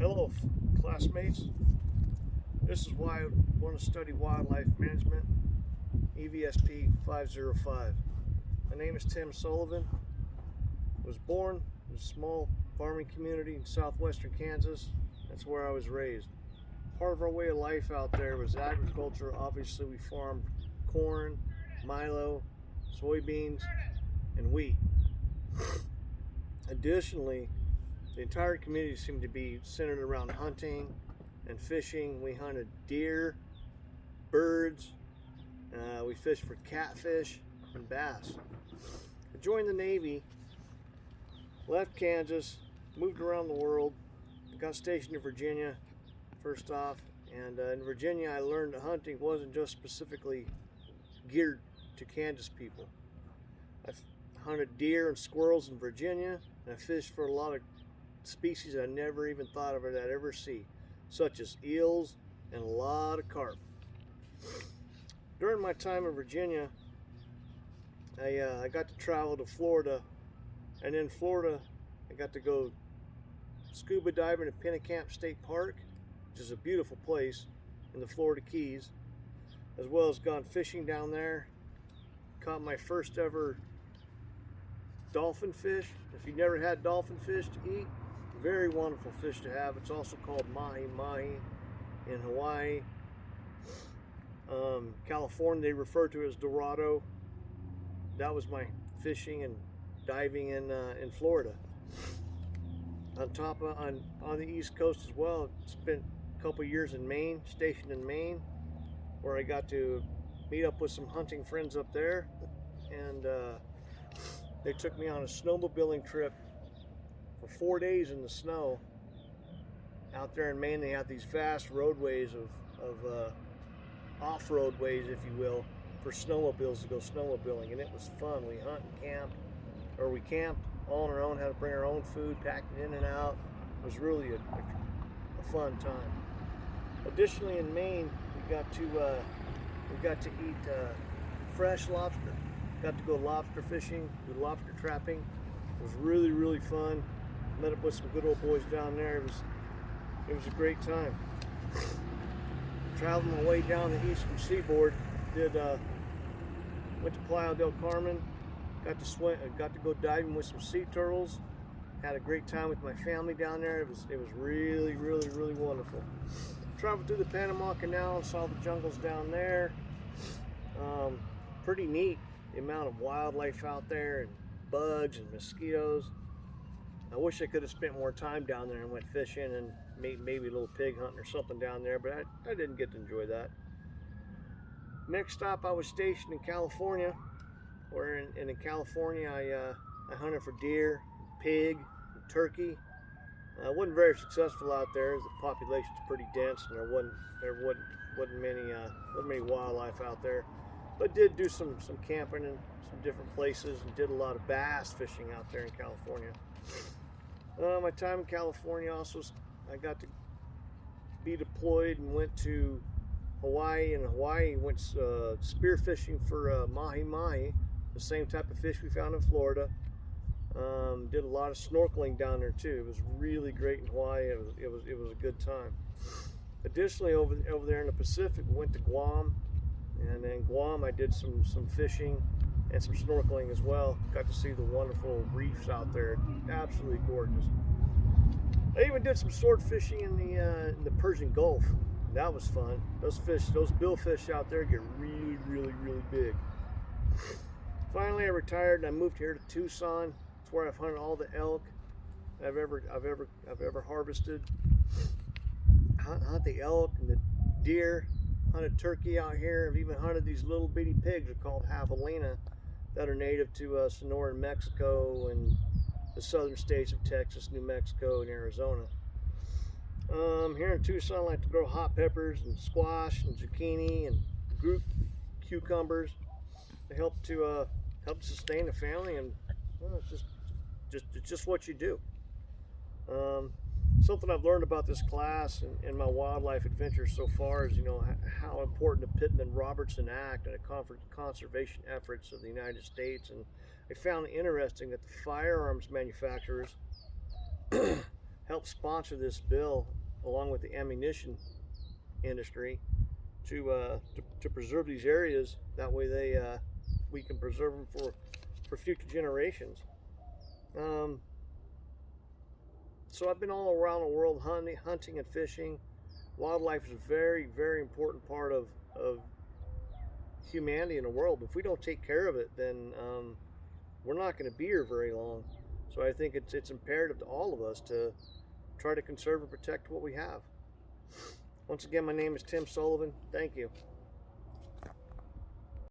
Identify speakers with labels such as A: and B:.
A: Hello, classmates. This is why I want to study wildlife management, EVSP505. My name is Tim Sullivan. I was born in a small farming community in southwestern Kansas. That's where I was raised. Part of our way of life out there was agriculture. Obviously, we farmed corn, milo, soybeans, and wheat. Additionally, the entire community seemed to be centered around hunting and fishing. We hunted deer, birds, we fished for catfish and bass. I joined the Navy, left Kansas, moved around the world, got stationed in Virginia first off, and in Virginia I learned that hunting wasn't just specifically geared to Kansas people. I hunted deer and squirrels in Virginia, and I fished for a lot of species I never even thought of I'd ever see, such as eels and a lot of carp. During my time in Virginia, I got to travel to Florida, and in Florida I got to go scuba diving at Pennicamp State Park, which is a beautiful place in the Florida Keys, as well as gone fishing down there. Caught my first ever dolphin fish. If you've never had dolphin fish to eat, very wonderful fish to have. It's also called mahi-mahi in Hawaii. California, they refer to it as dorado. That was my fishing and diving in Florida. On the East Coast as well, spent a couple years in Maine, stationed in Maine, where I got to meet up with some hunting friends up there, and they took me on a snowmobiling trip for 4 days in the snow. Out there in Maine, they have these vast roadways of off-road ways, if you will, for snowmobiles to go snowmobiling, and it was fun. We camped all on our own, had to bring our own food, packed it in and out. It was really a fun time. Additionally, in Maine, we got to eat fresh lobster. Got to go lobster fishing, do lobster trapping. It was really fun. Met up with some good old boys down there. It was a great time. Traveled my way down the eastern seaboard. Went to Playa del Carmen. Got to go diving with some sea turtles. Had a great time with my family down there. It was really wonderful. Traveled through the Panama Canal and saw the jungles down there. Pretty neat, the amount of wildlife out there, and bugs and mosquitoes. I wish I could have spent more time down there and went fishing and maybe a little pig hunting or something down there, but I didn't get to enjoy that. Next stop, I was stationed in California, where in California I hunted for deer, pig, and turkey. I wasn't very successful out there. The population's pretty dense, and there wasn't many wildlife out there. But did do some camping in some different places, and did a lot of bass fishing out there in California. My time in California also, I got to be deployed and went to Hawaii. In Hawaii, went spear fishing for mahi-mahi, the same type of fish we found in Florida. Did a lot of snorkeling down there too. It was really great in Hawaii. It was a good time. Additionally, over there in the Pacific, we went to Guam, and in Guam I did some fishing and some snorkeling as well. Got to see the wonderful reefs out there. Absolutely gorgeous. I even did some sword fishing in the Persian Gulf. That was fun. Those billfish out there get really big. Finally, I retired and I moved here to Tucson. It's where I've hunted all the elk I've ever harvested. Hunt the elk and the deer. Hunted turkey out here. I've even hunted these little bitty pigs. They're called javelina, that are native to Sonora, Mexico, and the southern states of Texas, New Mexico, and Arizona. Here in Tucson, I like to grow hot peppers and squash and zucchini and root cucumbers. They help to sustain the family, and well, it's just what you do. Something I've learned about this class and my wildlife adventures so far is, how important the Pittman-Robertson Act and the conservation efforts of the United States. And I found it interesting that the firearms manufacturers help help sponsor this bill along with the ammunition industry to preserve these areas. That way we can preserve them for future generations. Um, so I've been all around the world hunting and fishing. Wildlife is a very, very important part of humanity in the world. If we don't take care of it, then we're not going to be here very long. So I think it's imperative to all of us to try to conserve and protect what we have. Once again, my name is Tim Sullivan. Thank you.